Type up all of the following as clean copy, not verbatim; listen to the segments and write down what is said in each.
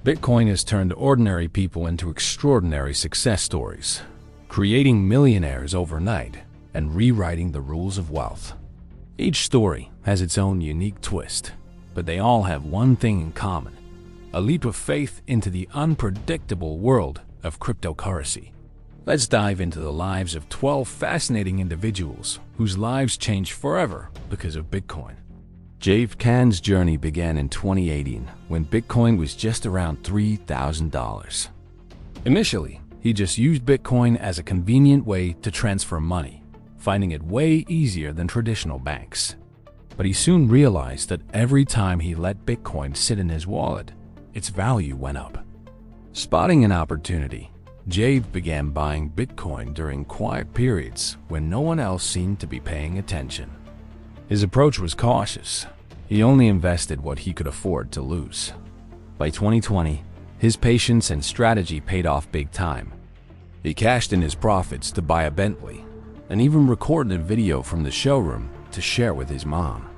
Bitcoin has turned ordinary people into extraordinary success stories, creating millionaires overnight and rewriting the rules of wealth. Each story has its own unique twist, but they all have one thing in common: a leap of faith into the unpredictable world of cryptocurrency. Let's dive into the lives of 12 fascinating individuals whose lives changed forever because of Bitcoin. Dave Kahn's journey began in 2018 when Bitcoin was just around $3,000. Initially, he just used Bitcoin as a convenient way to transfer money, finding it way easier than traditional banks. But he soon realized that every time he let Bitcoin sit in his wallet, its value went up. Spotting an opportunity, Dave began buying Bitcoin during quiet periods when no one else seemed to be paying attention. His approach was cautious. He only invested what he could afford to lose. By 2020, his patience and strategy paid off big time. He cashed in his profits to buy a Bentley and even recorded a video from the showroom to share with his mom.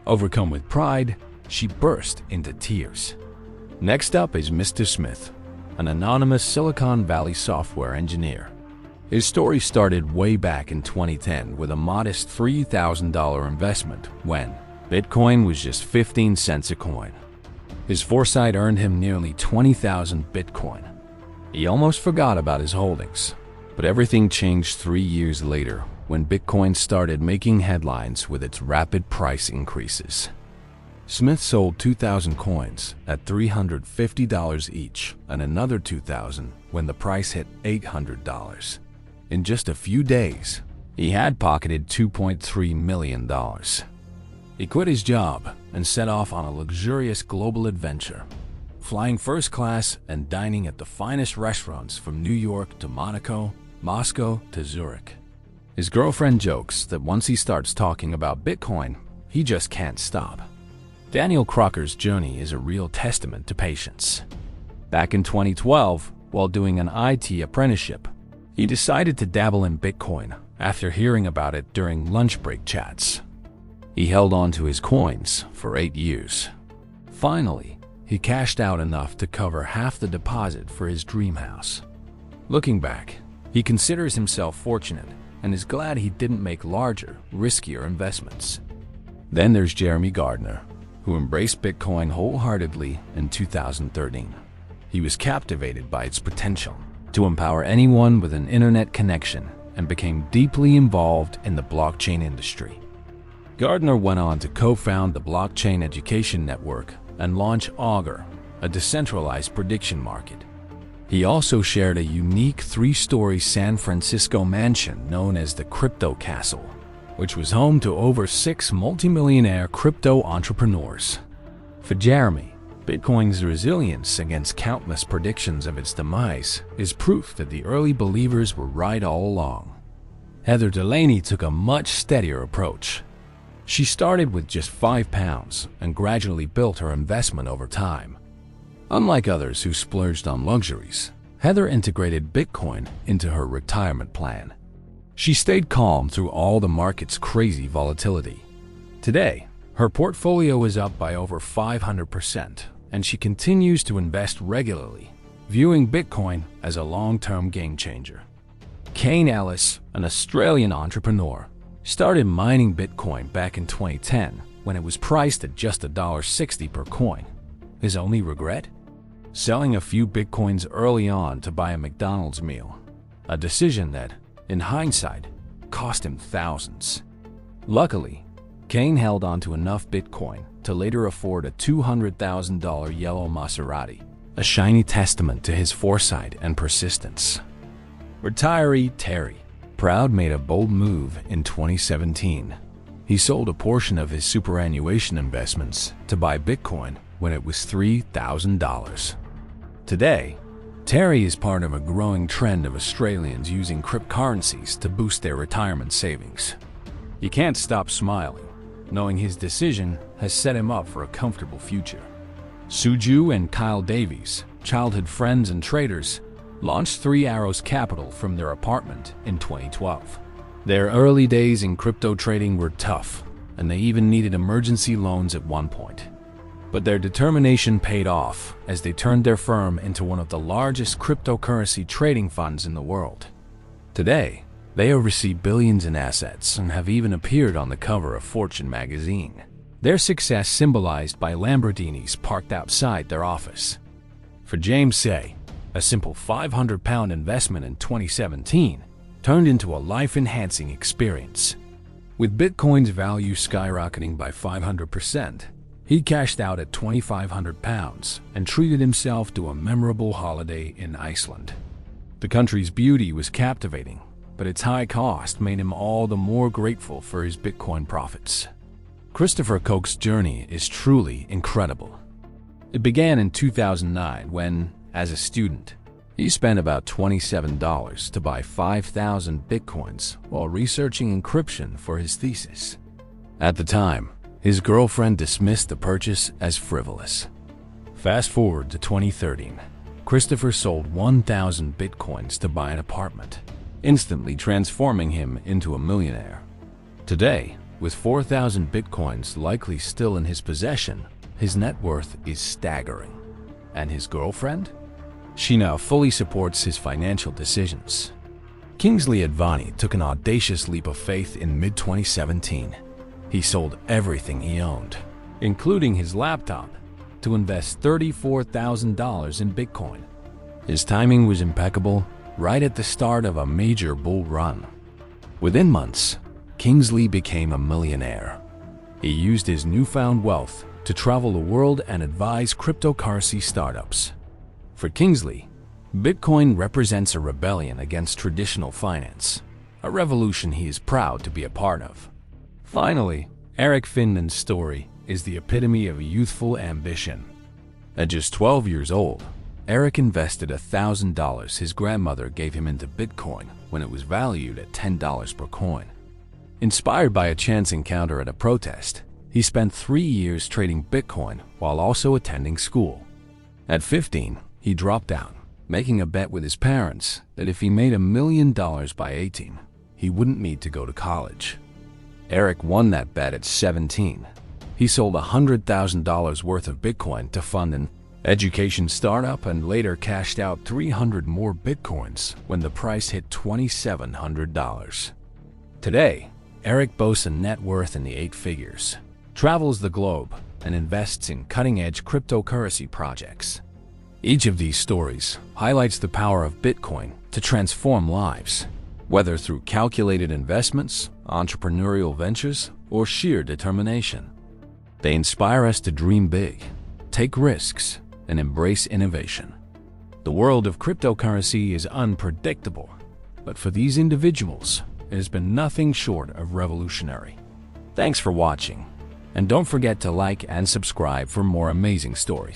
Overcome with pride, she burst into tears. Next up is Mr. Smith, an anonymous Silicon Valley software engineer. His story started way back in 2010 with a modest $3,000 investment when Bitcoin was just 15 cents a coin. His foresight earned him nearly 20,000 Bitcoin. He almost forgot about his holdings, but everything changed 3 years later when Bitcoin started making headlines with its rapid price increases. Smith sold 2,000 coins at $350 each and another 2,000 when the price hit $800. In just a few days, he had pocketed $2.3 million. He quit his job and set off on a luxurious global adventure, flying first class and dining at the finest restaurants from New York to Monaco, Moscow to Zurich. His girlfriend jokes that once he starts talking about Bitcoin, he just can't stop. Daniel Crocker's journey is a real testament to patience. Back in 2012, while doing an IT apprenticeship, he decided to dabble in Bitcoin after hearing about it during lunch break chats. He held on to his coins for 8 years. Finally, he cashed out enough to cover half the deposit for his dream house. Looking back, he considers himself fortunate and is glad he didn't make larger, riskier investments. Then there's Jeremy Gardner, who embraced Bitcoin wholeheartedly in 2013. He was captivated by its potential to empower anyone with an internet connection and became deeply involved in the blockchain industry. Gardner went on to co-found the Blockchain Education Network and launch Augur, a decentralized prediction market. He also shared a unique 3-story San Francisco mansion known as the Crypto Castle, which was home to over 6 multimillionaire crypto entrepreneurs. For Jeremy, Bitcoin's resilience against countless predictions of its demise is proof that the early believers were right all along. Heather Delaney took a much steadier approach. She started with just £5 and gradually built her investment over time. Unlike others who splurged on luxuries, Heather integrated Bitcoin into her retirement plan. She stayed calm through all the market's crazy volatility. Today, her portfolio is up by over 500%, and she continues to invest regularly, viewing Bitcoin as a long-term game changer. Kane Ellis, an Australian entrepreneur, started mining Bitcoin back in 2010 when it was priced at just $1.60 per coin. His only regret? Selling a few Bitcoins early on to buy a McDonald's meal, a decision that, in hindsight, cost him thousands. Luckily, Kane held on to enough Bitcoin to later afford a $200,000 yellow Maserati, a shiny testament to his foresight and persistence. Retiree Terry Proud made a bold move in 2017. He sold a portion of his superannuation investments to buy Bitcoin when it was $3,000. Today, Terry is part of a growing trend of Australians using cryptocurrencies to boost their retirement savings. He can't stop smiling, knowing his decision has set him up for a comfortable future. Suju and Kyle Davies, childhood friends and traders, launched 3 Arrows Capital from their apartment in 2012. Their early days in crypto trading were tough, and they even needed emergency loans at one point. But their determination paid off as they turned their firm into one of the largest cryptocurrency trading funds in the world. Today, they oversee billions in assets and have even appeared on the cover of Fortune magazine. Their success symbolized by Lamborghinis parked outside their office. For James Say, a simple £500 investment in 2017 turned into a life-enhancing experience. With Bitcoin's value skyrocketing by 500%, he cashed out at £2,500 and treated himself to a memorable holiday in Iceland. The country's beauty was captivating, but its high cost made him all the more grateful for his Bitcoin profits. Christopher Koch's journey is truly incredible. It began in 2009 when, as a student, he spent about $27 to buy 5,000 Bitcoins while researching encryption for his thesis. At the time, his girlfriend dismissed the purchase as frivolous. Fast forward to 2013, Christopher sold 1,000 Bitcoins to buy an apartment, instantly transforming him into a millionaire. Today, with 4,000 Bitcoins likely still in his possession, his net worth is staggering. And his girlfriend? She now fully supports his financial decisions. Kingsley Advani took an audacious leap of faith in mid-2017. He sold everything he owned, including his laptop, to invest $34,000 in Bitcoin. His timing was impeccable, right at the start of a major bull run. Within months, Kingsley became a millionaire. He used his newfound wealth to travel the world and advise cryptocurrency startups. For Kingsley, Bitcoin represents a rebellion against traditional finance, a revolution he is proud to be a part of. Finally, Eric Finman's story is the epitome of youthful ambition. At just 12 years old, Eric invested $1,000 his grandmother gave him into Bitcoin when it was valued at $10 per coin. Inspired by a chance encounter at a protest, he spent 3 years trading Bitcoin while also attending school. At 15, he dropped out, making a bet with his parents that if he made $1 million by 18, he wouldn't need to go to college. Eric won that bet at 17. He sold $100,000 worth of Bitcoin to fund an education startup and later cashed out 300 more Bitcoins when the price hit $2,700. Today, Eric boasts a net worth in the 8 figures, travels the globe, and invests in cutting-edge cryptocurrency projects. Each of these stories highlights the power of Bitcoin to transform lives, whether through calculated investments, entrepreneurial ventures, or sheer determination. They inspire us to dream big, take risks, and embrace innovation. The world of cryptocurrency is unpredictable, but for these individuals, it has been nothing short of revolutionary. Thanks for watching, and don't forget to like and subscribe for more amazing stories.